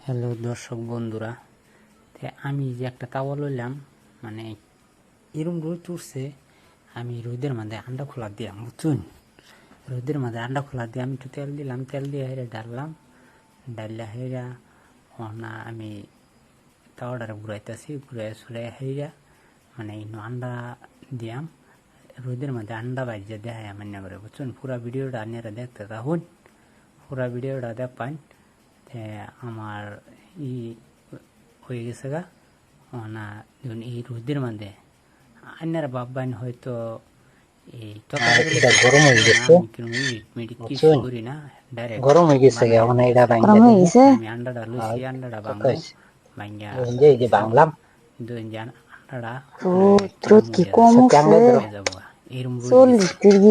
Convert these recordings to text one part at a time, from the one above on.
Hello দর্শক বন্ধুরা, আমি যে একটা তাওয়া লইলাম, মানে এরম রোদ উঠছে। আমি রোদের মাঝে আন্ডা খোলা দিলাম, বুঝছেন? রোদের মাঝে আন্ডা খোলা দিয়ে আমি একটু তেল দিলাম, তেল দিয়ে হেরে ডাললাম, ডাললে হেরা না আমি তাওয়াটারে ঘুরাইতেছি, ঘুরাই সুরাই হেরা মানে আন্ডা দিয়াম। রোদের মাঝে আন্ডা বাজিয়ে দেখায় আমার না করে, বুঝছেন? পুরা ভিডিওটা আপনারা দেখতে থাকুন, পুরা ভিডিওটা দেখবেন। আমার ই হয়ে গেছে গা না, ধরুন এই রোদের মধ্যে আপনারা ভাববেন হয়তো এই গরম হয়ে গেছে, কিছু করি না, ডাইরেক্ট গরম হয়ে গেছে। আমি আন্ডাটা লুচি, আন্ডাটা ভাঙবো, ভাঙ্গা বাংলাম আন্ডাটা কি কম হয়ে যাবো। এরম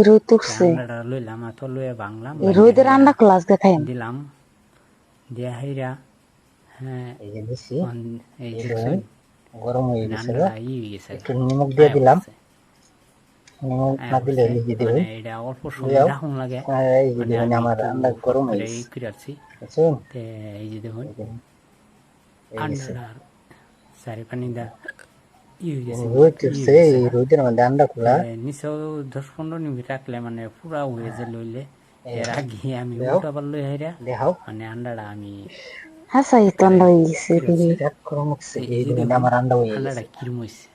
রোদ দিচ্ছে, আন্ডাটা লইলাম, তো লইয়া ভাঙলাম, রোদের আন্ডা ক্লাস দেখাই দিলাম দিয়া হাইরা। হ্যাঁ, এই যে দিছি, এই গরম হয়ে গেছে, একটু গেছে, নিমক দিয়ে দিলাম। নিমক না দিলে নিজে দিবেন, এটা অল্প সময় রাখুন লাগে। এই যে দিবেন। আমার আন্ডা গরম হয়ে গেছে, বুঝছেন? এই যে দেখুন এই গেছে, আন্ডাটা সারি পানি দা রোদ উঠছে। এই রোদের মধ্যে আন্ডা খোলা নিচেও 10-15 মিনিট রাখলে মানে পুরা হয়ে যে লইলে, এর আগে আমি উল্টা পারলো হেরা দেখাও। মানে আন্ডাটা আমি হাসাই তো আন্ডা হয়ে গেছে। গরম হচ্ছে, এই দেখুন আমার আন্ডা হয়ে গেছে, আন্ডাটা কিরম হয়েছে,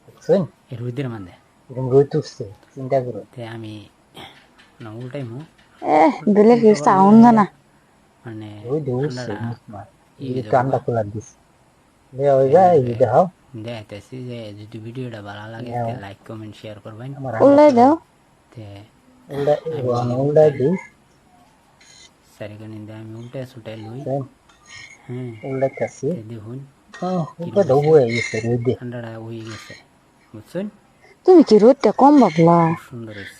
বুঝছেন? এই রোদের মধ্যে। এরকম রোদ উঠছে, চিন্তা করুন। আমি উল্টাই মু দিলে কি সাউন্ড না, মানে রোদ উঠছে, আন্ডাটা আন্ডা খোলা দিছে, দেওয়া যায়। এই দেখাও, দেখাইতেছি যে যদি ভিডিওটা ভালো লাগে লাইক কমেন্ট শেয়ার করবেন। উল্লাই দাও। উল্টা দিই, সারিখানি আমি উল্টাই সুলটাই লই। হ্যাঁ, উল্টাইতেছি। দেখুন হয়ে গেছে রোদে, ঠান্ডাটা হয়ে গেছে, বুঝছেন? তুমি কি রোদটা কম ভাবলা? সুন্দর হয়েছে।